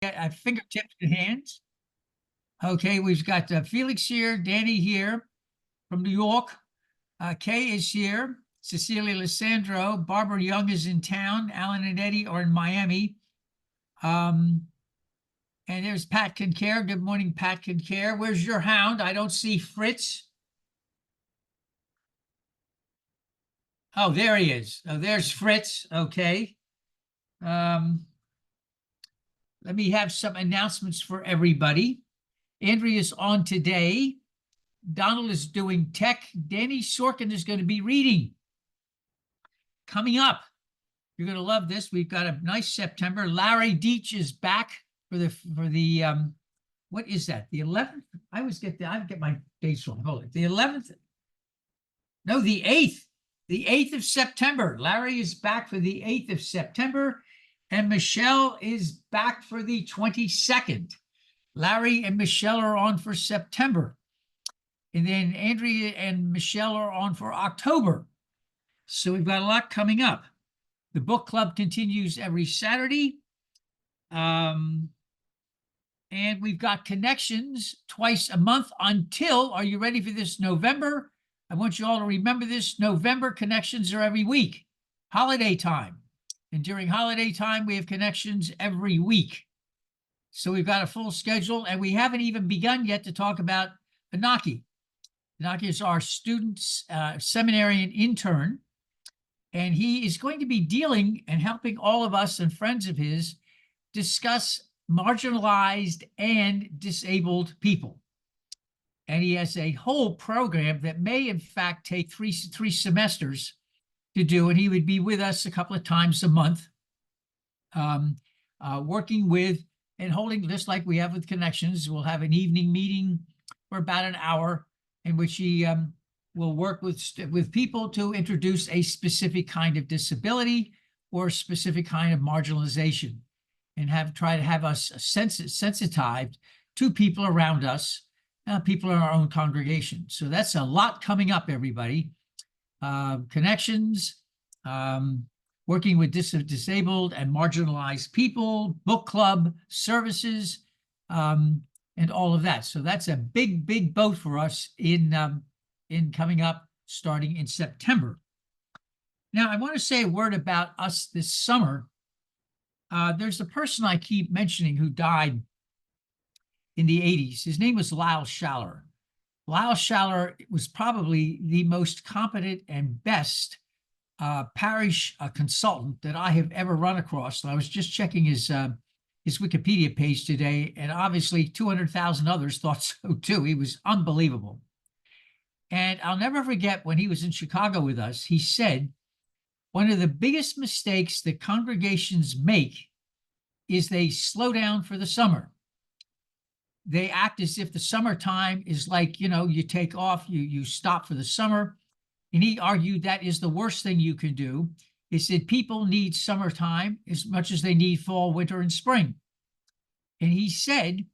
at fingertips and hands. Okay, we've got Felix here, Danny here from New York. Kay is here. Cecilia Lissandro. Barbara Young is in town. Alan and Eddie are in Miami. And there's Pat Kincare. Good morning, Pat Kincare. Where's your hound? I don't see Fritz. Oh, there he is. Oh, there's Fritz. Okay. Let me have some announcements for everybody. Andrea's on today. Donald is doing tech. Danny Sorkin is going to be reading. Coming up, you're going to love this. We've got a nice September. Larry Deach is back for the what is that? The 11th? I get my dates wrong. Hold it. The 11th? No, the 8th. The 8th of September. Larry is back for the 8th of September, and Michelle is back for the 22nd. Larry and Michelle are on for September. And then Andrea and Michelle are on for October. So we've got a lot coming up. The book club continues every Saturday. And we've got connections twice a month until, are you ready for this, November? I want you all to remember this. November connections are every week, holiday time. And during holiday time, we have connections every week. So we've got a full schedule, and we haven't even begun yet to talk about Anaki. Anaki is our student seminarian intern, and he is going to be dealing and helping all of us and friends of his discuss marginalized and disabled people. And he has a whole program that may, in fact, take three semesters to do, and he would be with us a couple of times a month, working with and holding, just like we have with Connections. We'll have an evening meeting for about an hour in which he will work with people to introduce a specific kind of disability or a specific kind of marginalization, and try to have us sensitized to people around us, people in our own congregation. So that's a lot coming up, everybody. Connections, working with disabled and marginalized people, book club services, and all of that. So that's a big, big boat for us in coming up starting in September. Now, I want to say a word about us this summer. There's a person I keep mentioning who died in the 80s. His name was Lyle Schaller. Lyle Schaller was probably the most competent and best parish consultant that I have ever run across. And I was just checking his Wikipedia page today, and obviously 200,000 others thought so too. He was unbelievable. And I'll never forget when he was in Chicago with us, he said, one of the biggest mistakes that congregations make is they slow down for the summer. They act as if the summertime is like, you take off, you stop for the summer. And he argued that is the worst thing you can do. He said people need summertime as much as they need fall, winter, and spring. And he said,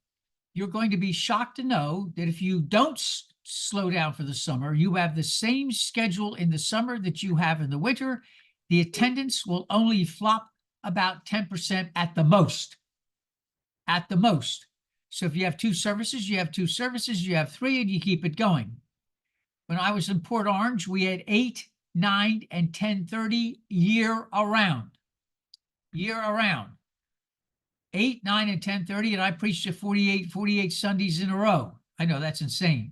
you're going to be shocked to know that if you don't slow down for the summer, you have the same schedule in the summer that you have in the winter. The attendance will only flop about 10% at the most. At the most. So if you have two services, you have two services, you have three, and you keep it going. When I was in Port Orange, we had 8, 9, and 10:30 year around. Year around. 8, 9, and 10:30, and I preached it 48 Sundays in a row. I know that's insane.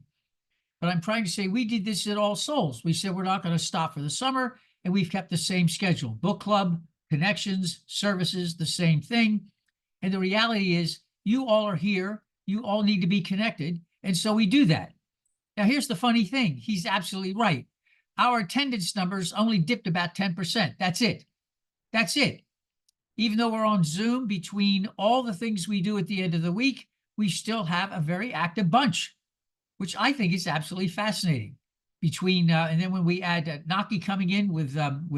But I'm trying to say we did this at All Souls. We said we're not going to stop for the summer, and we've kept the same schedule. Book club, connections, services, the same thing. And the reality is you all are here. You all need to be connected. And so we do that. Now, here's the funny thing. He's absolutely right. Our attendance numbers only dipped about 10%. That's it. That's it. Even though we're on Zoom, between all the things we do at the end of the week, we still have a very active bunch, which I think is absolutely fascinating. And then when we add Naki coming in with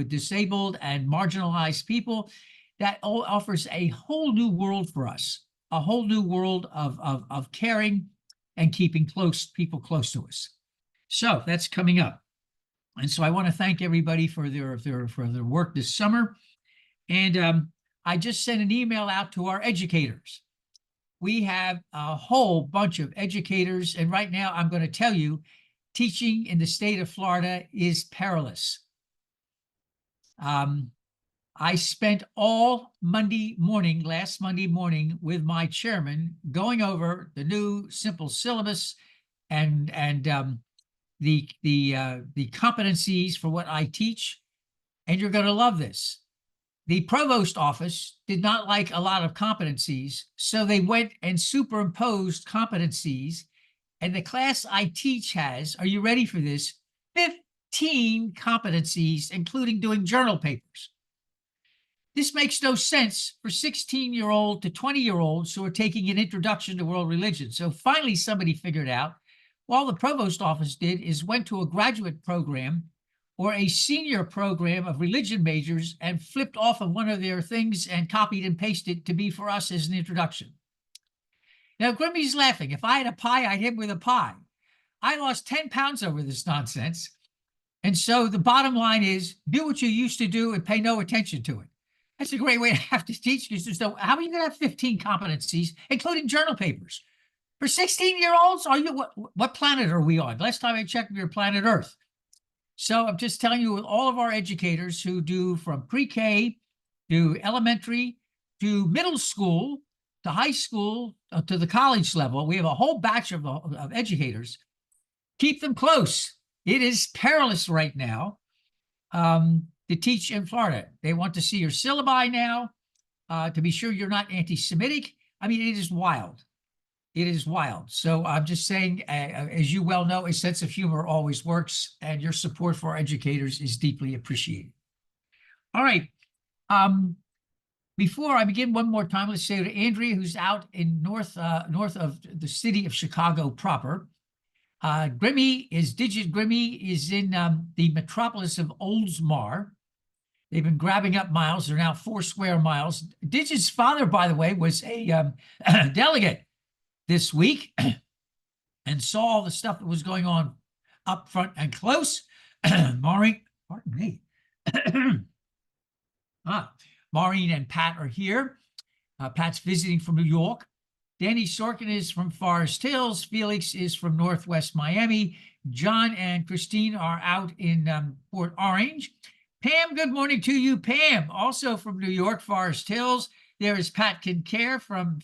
disabled and marginalized people, that all offers a whole new world for us, a whole new world of caring and keeping people close to us. So that's coming up. And so I want to thank everybody for their work this summer. And I just sent an email out to our educators. we have a whole bunch of educators. And right now, I'm going to tell you, teaching in the state of Florida is perilous. I spent all last Monday morning with my chairman going over the new simple syllabus and the competencies for what I teach. And you're going to love this. The provost office did not like a lot of competencies, so they went and superimposed competencies. And the class I teach has, are you ready for this? 15 competencies, including doing journal papers. This makes no sense for 16-year-old to 20-year-olds who are taking an introduction to world religion. So finally, somebody figured out, all the provost office did is went to a graduate program or a senior program of religion majors and flipped off of one of their things and copied and pasted to be for us as an introduction. Now, Grimmy's laughing. If I had a pie, I'd hit him with a pie. I lost 10 pounds over this nonsense. And so the bottom line is do what you used to do and pay no attention to it. That's a great way to have to teach you. So how are you going to have 15 competencies, including journal papers? For 16-year-olds, are you what planet are we on? Last time I checked, we were planet Earth. So I'm just telling you, with all of our educators who do from pre-K to elementary to middle school to high school to the college level, we have a whole batch of educators. Keep them close. It is perilous right now to teach in Florida. They want to see your syllabi now to be sure you're not anti-Semitic. I mean, it is wild. It is wild. So I'm just saying, as you well know, a sense of humor always works, and your support for our educators is deeply appreciated. All right. Before I begin, one more time, let's say to Andrea, who's out in north of the city of Chicago proper. Digit Grimmy is in the metropolis of Oldsmar. They've been grabbing up miles. They're now 4 square miles. Digit's father, by the way, was a delegate this week and saw all the stuff that was going on up front and close. Maureen, pardon me. Maureen and Pat are here. Pat's visiting from New York. Danny Sorkin is from Forest Hills. Felix is from Northwest Miami. John and Christine are out in Port Orange. Pam, good morning to you. Pam, also from New York, Forest Hills. There is Pat Kincaid from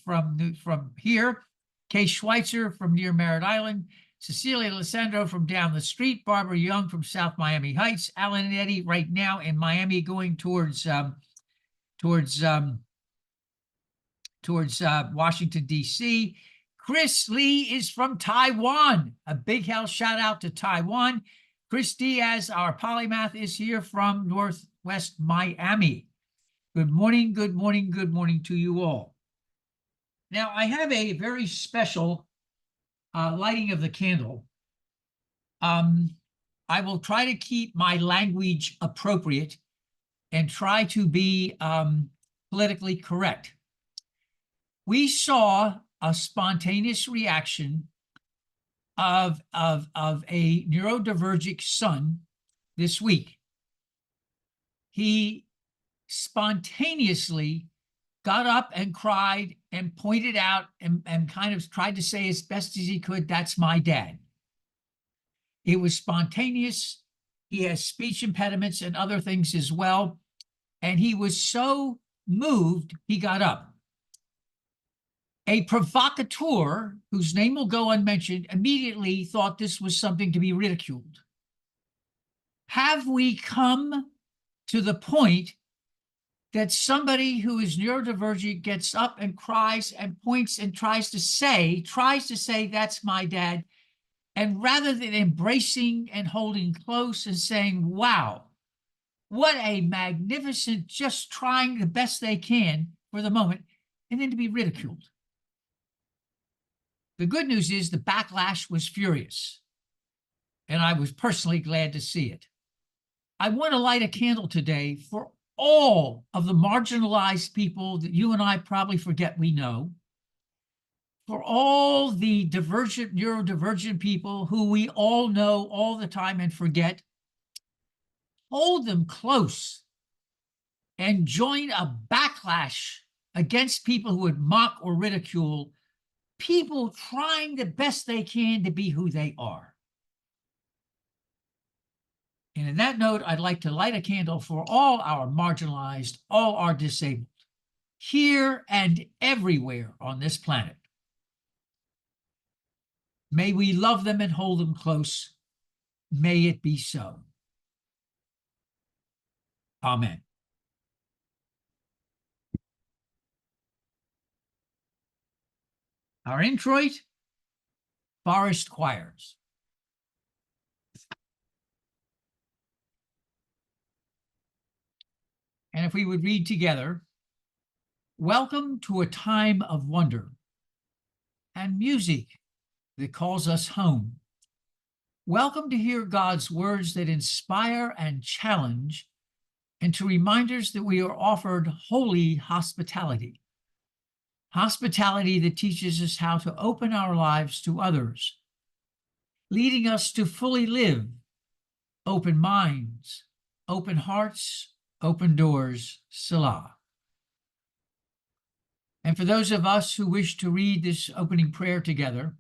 here. Kay Schweitzer from near Merritt Island. Cecilia Alessandro from down the street. Barbara Young from South Miami Heights. Alan and Eddie right now in Miami going towards Washington, D.C. Chris Lee is from Taiwan. A big hell shout out to Taiwan. Chris Diaz, our polymath, is here from Northwest Miami. Good morning, good morning, good morning to you all. Now, I have a very special lighting of the candle. I will try to keep my language appropriate and try to be politically correct. We saw a spontaneous reaction of a neurodivergent son this week. He spontaneously got up and cried and pointed out and kind of tried to say as best as he could, that's my dad. It was spontaneous. He has speech impediments and other things as well. And he was so moved, he got up. A provocateur, whose name will go unmentioned, immediately thought this was something to be ridiculed. Have we come to the point that somebody who is neurodivergent gets up and cries and points and tries to say, that's my dad, and rather than embracing and holding close and saying, wow, what a magnificent, just trying the best they can for the moment, and then to be ridiculed? The good news is the backlash was furious, and I was personally glad to see it. I want to light a candle today for all of the marginalized people that you and I probably forget we know, for all the divergent, neurodivergent people who we all know all the time and forget. Hold them close and join a backlash against people who would mock or ridicule people trying the best they can to be who they are. And in that note, I'd like to light a candle for all our marginalized, all our disabled, here and everywhere on this planet. May we love them and hold them close. May it be so. Amen. Our introit, Forest Choirs. And if we would read together, welcome to a time of wonder and music that calls us home. Welcome to hear God's words that inspire and challenge, and to reminders that we are offered holy hospitality. Hospitality that teaches us how to open our lives to others, leading us to fully live open minds, open hearts, open doors, Selah. And for those of us who wish to read this opening prayer together,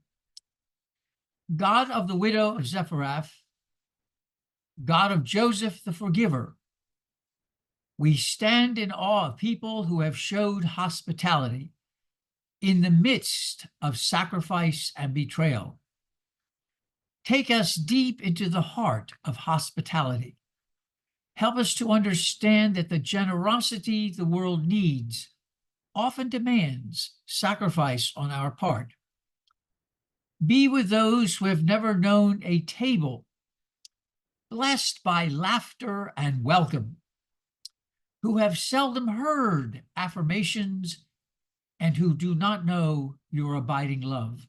God of the widow of Zephyrath, God of Joseph the forgiver, we stand in awe of people who have showed hospitality in the midst of sacrifice and betrayal. Take us deep into the heart of hospitality. Help us to understand that the generosity the world needs often demands sacrifice on our part. Be with those who have never known a table, blessed by laughter and welcome, who have seldom heard affirmations and who do not know your abiding love.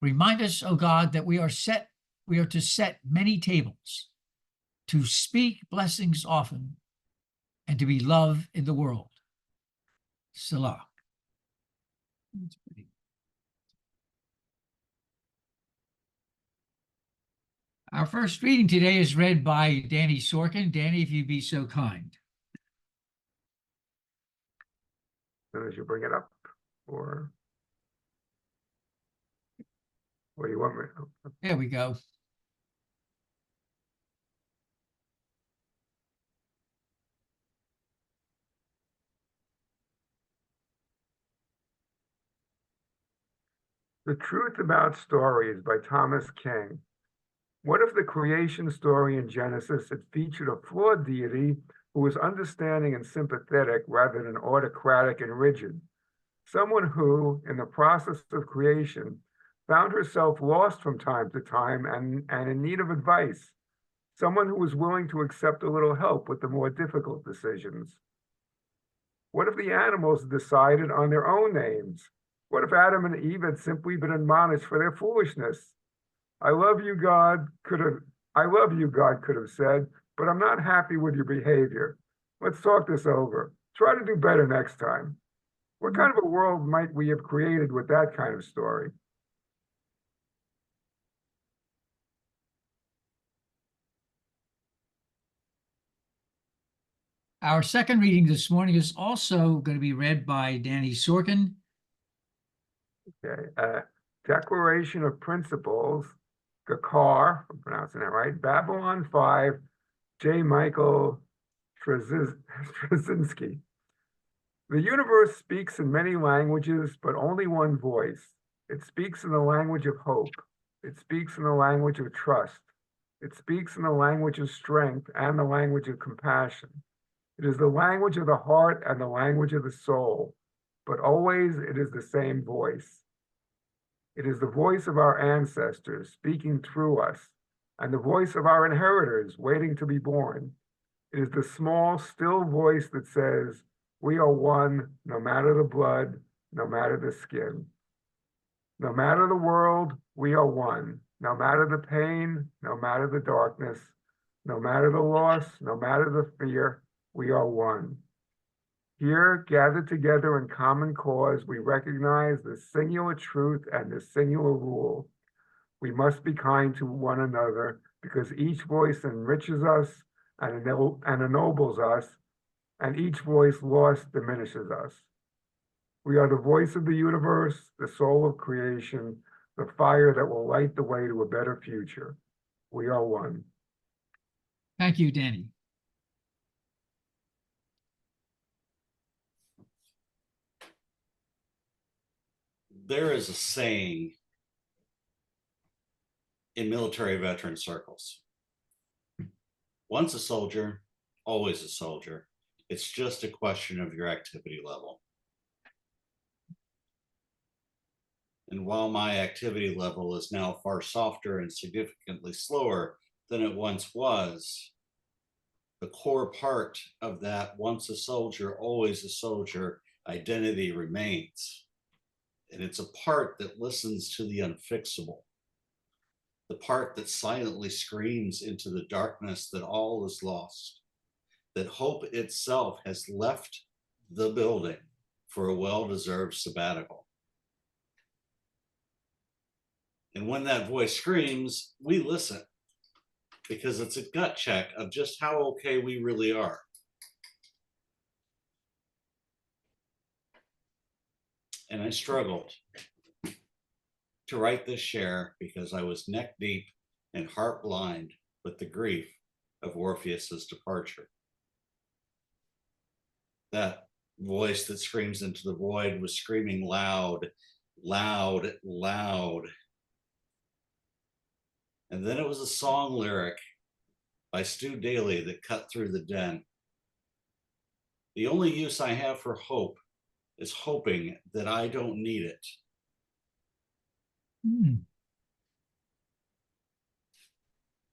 Remind us, O God, that we are to set many tables, to speak blessings often, and to be love in the world. Selah. That's pretty. Our first reading today is read by Danny Sorkin. Danny, if you'd be so kind. As soon as you bring it up, or what do you want me to? There we go. The Truth About Stories by Thomas King. What if the creation story in Genesis had featured a flawed deity who was understanding and sympathetic rather than autocratic and rigid? Someone who, in the process of creation, found herself lost from time to time and in need of advice. Someone who was willing to accept a little help with the more difficult decisions. What if the animals decided on their own names? What if Adam and Eve had simply been admonished for their foolishness? I love you, God could have said, but I'm not happy with your behavior. Let's talk this over. Try to do better next time. What kind of a world might we have created with that kind of story? Our second reading this morning is also going to be read by Danny Sorkin. Okay, Declaration of Principles, Gakar, I'm pronouncing that right, Babylon 5, J. Michael Straczynski. The universe speaks in many languages, but only one voice. It speaks in the language of hope. It speaks in the language of trust. It speaks in the language of strength and the language of compassion. It is the language of the heart and the language of the soul, but always it is the same voice. It is the voice of our ancestors speaking through us, and the voice of our inheritors waiting to be born. It is the small, still voice that says, we are one, no matter the blood, no matter the skin. No matter the world, we are one. No matter the pain, no matter the darkness, no matter the loss, no matter the fear, we are one. Here, gathered together in common cause, we recognize the singular truth and the singular rule. We must be kind to one another because each voice enriches us and ennobles us, and each voice lost diminishes us. We are the voice of the universe, the soul of creation, the fire that will light the way to a better future. We are one. Thank you, Danny. There is a saying in military veteran circles: once a soldier, always a soldier. It's just a question of your activity level. And while my activity level is now far softer and significantly slower than it once was, the core part of that once a soldier, always a soldier identity remains. And it's a part that listens to the unfixable, the part that silently screams into the darkness that all is lost, that hope itself has left the building for a well-deserved sabbatical. And when that voice screams, we listen, because it's a gut check of just how okay we really are. And I struggled to write this share because I was neck deep and heart blind with the grief of Orpheus's departure. That voice that screams into the void was screaming loud, loud, loud. And then it was a song lyric by Stu Daly that cut through the den. The only use I have for hope is hoping that I don't need it.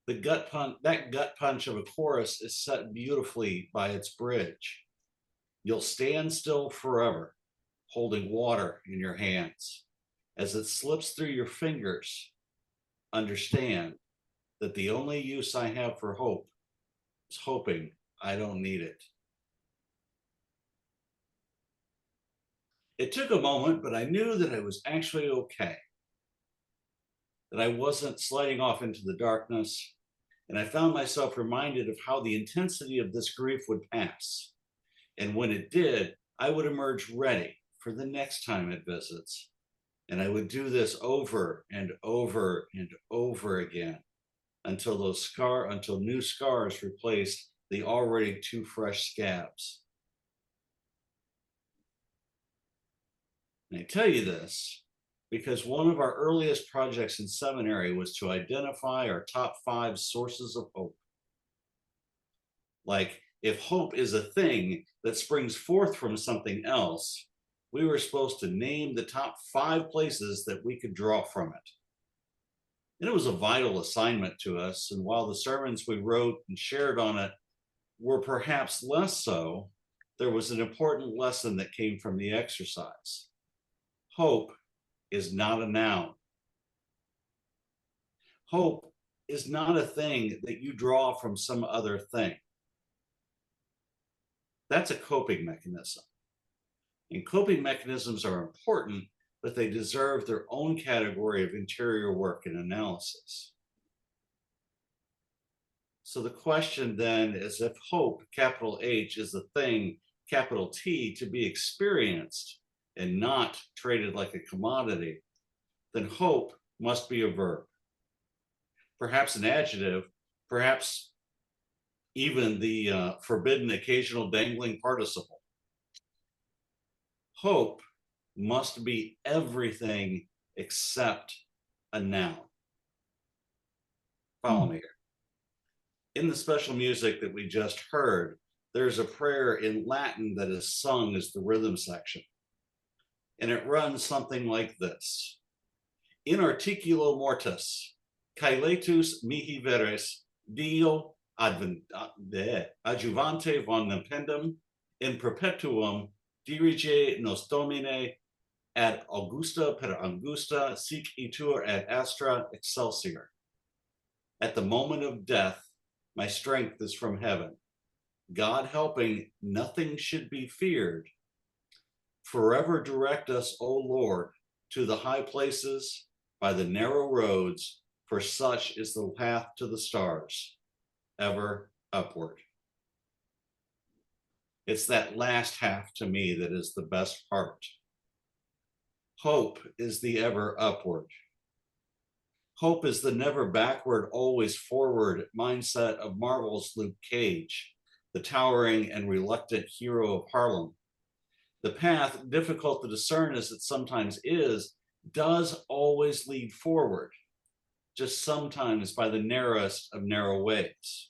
The gut punch, that gut punch of a chorus is set beautifully by its bridge. You'll stand still forever, holding water in your hands. As it slips through your fingers, understand that the only use I have for hope is hoping I don't need it. It took a moment, but I knew that I was actually okay, that I wasn't sliding off into the darkness, and I found myself reminded of how the intensity of this grief would pass. And when it did, I would emerge ready for the next time it visits. And I would do this over and over and over again until new scars replaced the already too fresh scabs. And I tell you this because one of our earliest projects in seminary was to identify our top 5 sources of hope. Like, if hope is a thing that springs forth from something else, we were supposed to name the top 5 places that we could draw from it. And it was a vital assignment to us. And while the sermons we wrote and shared on it were perhaps less so, there was an important lesson that came from the exercise. Hope is not a noun. Hope is not a thing that you draw from some other thing. That's a coping mechanism. And coping mechanisms are important, but they deserve their own category of interior work and analysis. So the question then is, if hope, capital H, is a thing, capital T, to be experienced and not traded like a commodity, then hope must be a verb. Perhaps an adjective, perhaps even the forbidden occasional dangling participle. Hope must be everything except a noun. Follow me here. In the special music that we just heard, there's a prayer in Latin that is sung as the rhythm section. And it runs something like this. In articulo mortis, caelatus mihi veres, Dio adjuvante von impendum, in perpetuum dirige nos domine ad augusta per angusta sic itur ad astra excelsior. At the moment of death, my strength is from heaven. God helping, nothing should be feared. Forever direct us, O Lord, to the high places, by the narrow roads, for such is the path to the stars, ever upward. It's that last half to me that is the best part. Hope is the ever upward. Hope is the never backward, always forward mindset of Marvel's Luke Cage, the towering and reluctant hero of Harlem. The path, difficult to discern as it sometimes is, does always lead forward, just sometimes by the narrowest of narrow ways.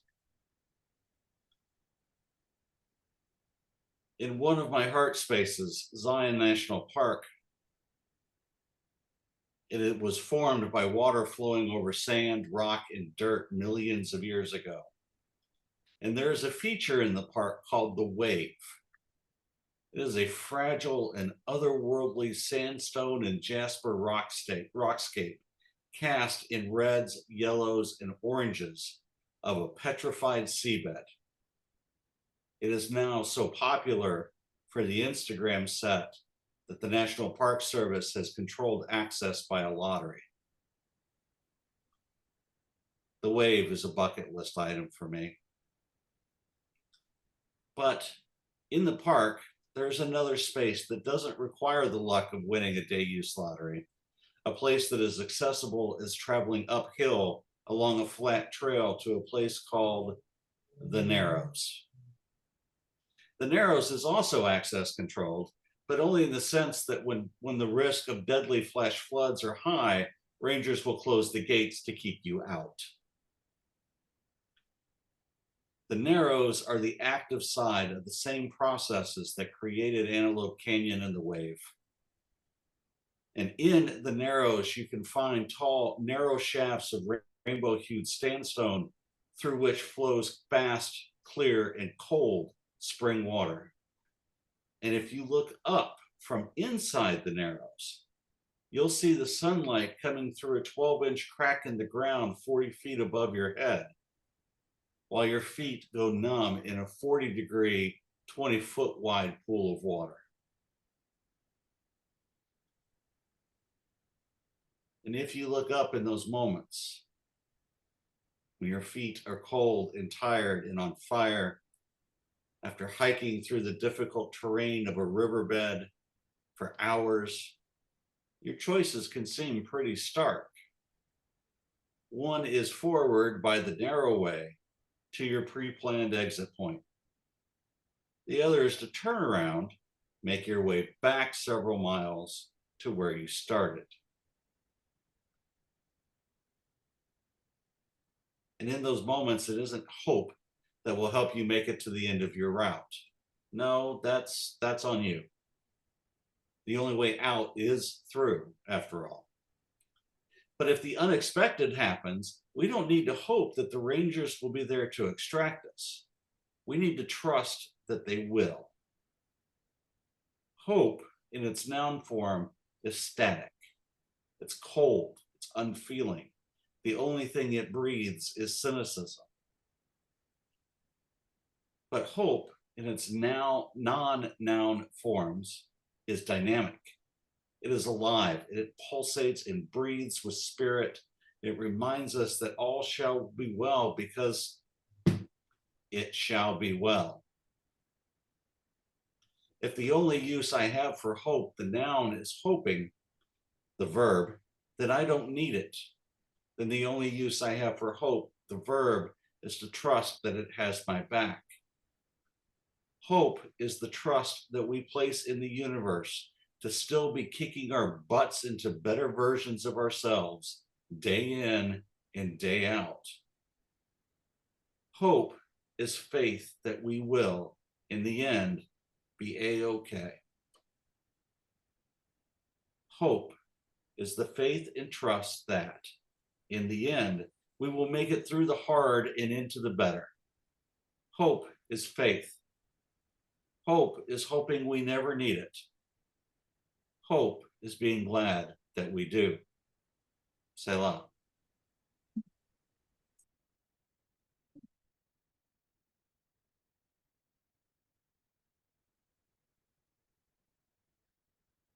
In one of my heart spaces, Zion National Park, it was formed by water flowing over sand, rock, and dirt millions of years ago. And there is a feature in the park called the wave. It is a fragile and otherworldly sandstone and jasper rockscape cast in reds, yellows, and oranges of a petrified seabed. It is now so popular for the Instagram set that the National Park Service has controlled access by a lottery. The wave is a bucket list item for me. But in the park, there's another space that doesn't require the luck of winning a day use lottery, a place that is accessible as traveling uphill along a flat trail to a place called the Narrows. The Narrows is also access controlled, but only in the sense that when the risk of deadly flash floods are high, rangers will close the gates to keep you out. The Narrows are the active side of the same processes that created Antelope Canyon and the wave. And in the Narrows, you can find tall, narrow shafts of rainbow-hued sandstone through which flows fast, clear, and cold spring water. And if you look up from inside the Narrows, you'll see the sunlight coming through a 12-inch crack in the ground 40 feet above your head, while your feet go numb in a 40-degree, 20-foot wide pool of water. And if you look up in those moments, when your feet are cold and tired and on fire, after hiking through the difficult terrain of a riverbed for hours, your choices can seem pretty stark. One is forward by the narrow way to your pre-planned exit point. The other is to turn around, make your way back several miles to where you started. And in those moments, it isn't hope that will help you make it to the end of your route. No, that's on you. The only way out is through, after all. But if the unexpected happens, we don't need to hope that the rangers will be there to extract us. We need to trust that they will. Hope, in its noun form, is static. It's cold, it's unfeeling. The only thing it breathes is cynicism. But hope, in its now non-noun forms, is dynamic. It is alive. It pulsates and breathes with spirit. It reminds us that all shall be well because it shall be well. If the only use I have for hope, the noun, is hoping, the verb, then I don't need it. Then the only use I have for hope, the verb, is to trust that it has my back. Hope is the trust that we place in the universe to still be kicking our butts into better versions of ourselves day in and day out. Hope is faith that we will, in the end, be A-okay. Hope is the faith and trust that, in the end, we will make it through the hard and into the better. Hope is faith. Hope is hoping we never need it. Hope is being glad that we do. Selah.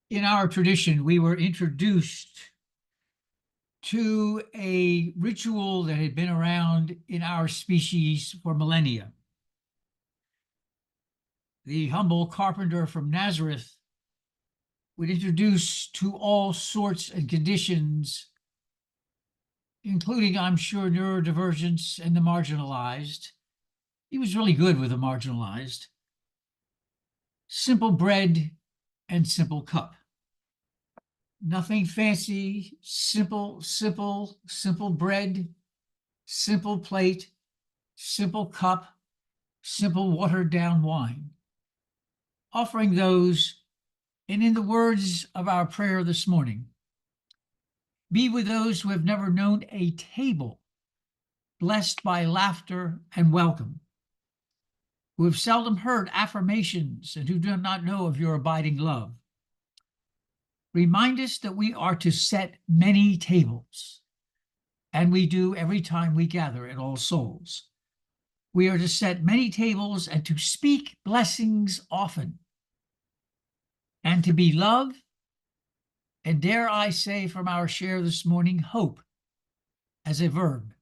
In our tradition, we were introduced to a ritual that had been around in our species for millennia. The humble carpenter from Nazareth would introduce to all sorts and conditions, including, I'm sure, neurodivergence and the marginalized. He was really good with the marginalized. Simple bread and simple cup. Nothing fancy, simple bread, simple plate, simple cup, simple watered down wine. Offering those, and in the words of our prayer this morning, be with those who have never known a table, blessed by laughter and welcome, who have seldom heard affirmations and who do not know of your abiding love. Remind us that we are to set many tables, and we do every time we gather at All Souls. We are to set many tables and to speak blessings often, and to be love, and dare I say from our share this morning, hope as a verb.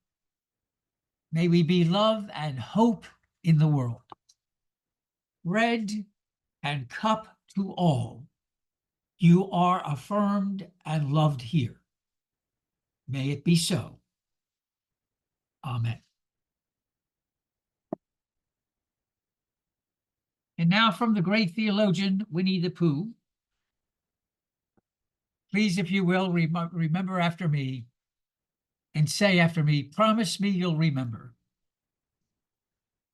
May we be love and hope in the world. Bread and cup to all. You are affirmed and loved here. May it be so. Amen. And now from the great theologian, Winnie the Pooh. Please, if you will, remember after me and say after me, promise me you'll remember.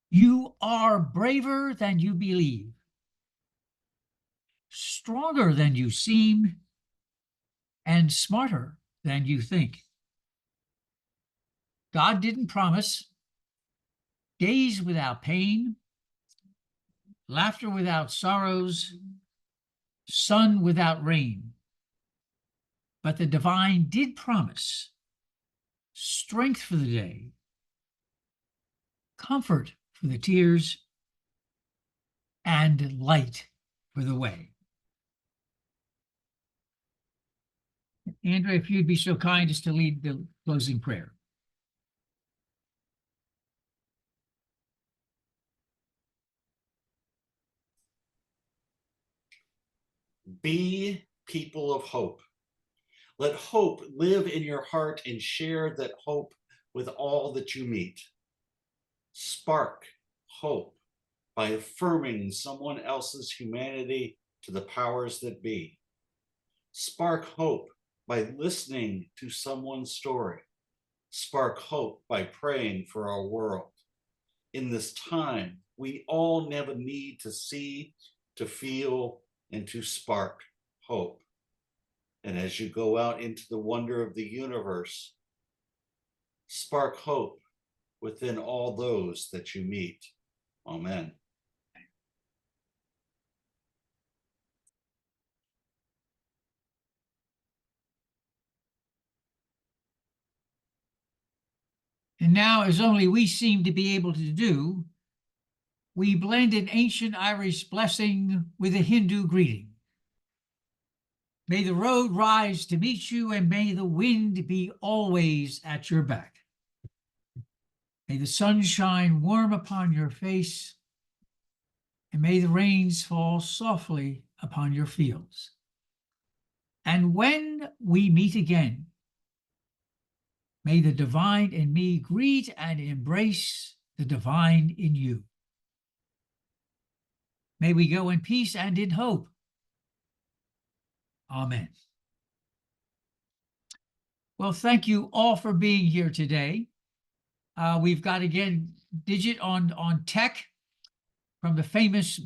You are braver than you believe, stronger than you seem, and smarter than you think. God didn't promise days without pain, laughter without sorrows, sun without rain. But the divine did promise strength for the day, comfort for the tears, and light for the way. Andrea, if you'd be so kind as to lead the closing prayer. Be people of hope. Let hope live in your heart and share that hope with all that you meet. Spark hope by affirming someone else's humanity to the powers that be. Spark hope by listening to someone's story. Spark hope by praying for our world. In this time, we all never need to see, to feel, and to spark hope. And as you go out into the wonder of the universe, spark hope within all those that you meet. Amen. And now, as only we seem to be able to do, we blend an ancient Irish blessing with a Hindu greeting. May the road rise to meet you, and may the wind be always at your back. May the sun shine warm upon your face, and may the rains fall softly upon your fields. And when we meet again, may the divine in me greet and embrace the divine in you. May we go in peace and in hope. Amen. Well, thank you all for being here today. We've got, again, Digit on tech from the famous,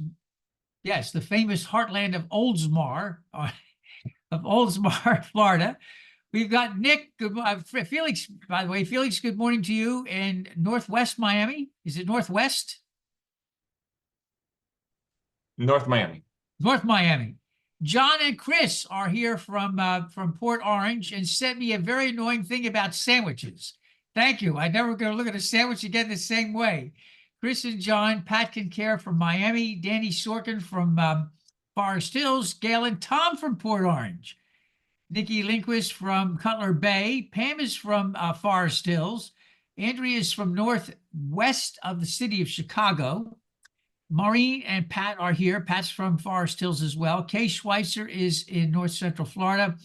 yes, the famous heartland of Oldsmar, Florida. We've got Nick, Felix, by the way. Felix, good morning to you in Northwest Miami. Is it Northwest? North Miami. North Miami. John and Chris are here from Port Orange and sent me a very annoying thing about sandwiches. Thank you. I never going to look at a sandwich again the same way. Chris and John, Pat Kincaid from Miami, Danny Sorkin from Forest Hills, Gail and Tom from Port Orange, Nikki Lindquist from Cutler Bay, Pam is from Forest Hills, Andrea is from northwest of the city of Chicago, Maureen and Pat are here. Pat's from Forest Hills as well. Kay Schweitzer is in North Central Florida.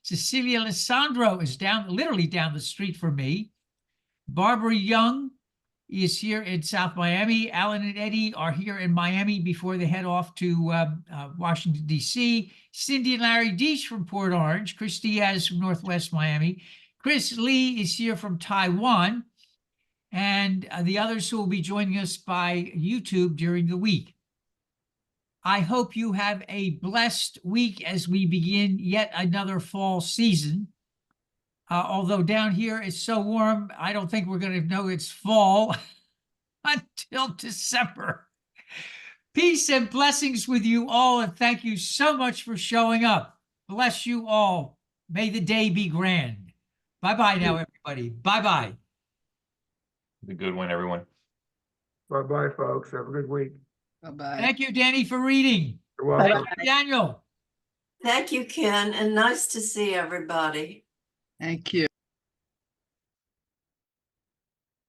Cecilia Alessandro is literally down the street from me. Barbara Young is here in South Miami. Alan and Eddie are here in Miami before they head off to Washington, D.C. Cindy and Larry Deach from Port Orange. Chris Diaz from Northwest Miami. Chris Lee is here from Taiwan. And the others who will be joining us by YouTube during the week. I hope you have a blessed week as we begin yet another fall season. Although down here it's so warm, I don't think we're going to know it's fall until December. Peace and blessings with you all, and thank you so much for showing up. Bless you all. May the day be grand. Bye-bye now, everybody. Bye-bye. Have a good one, everyone. Bye-bye, folks. Have a good week. Bye-bye. Thank you, Danny, for reading. You're welcome. Daniel. Thank you, Ken, and nice to see everybody. Thank you.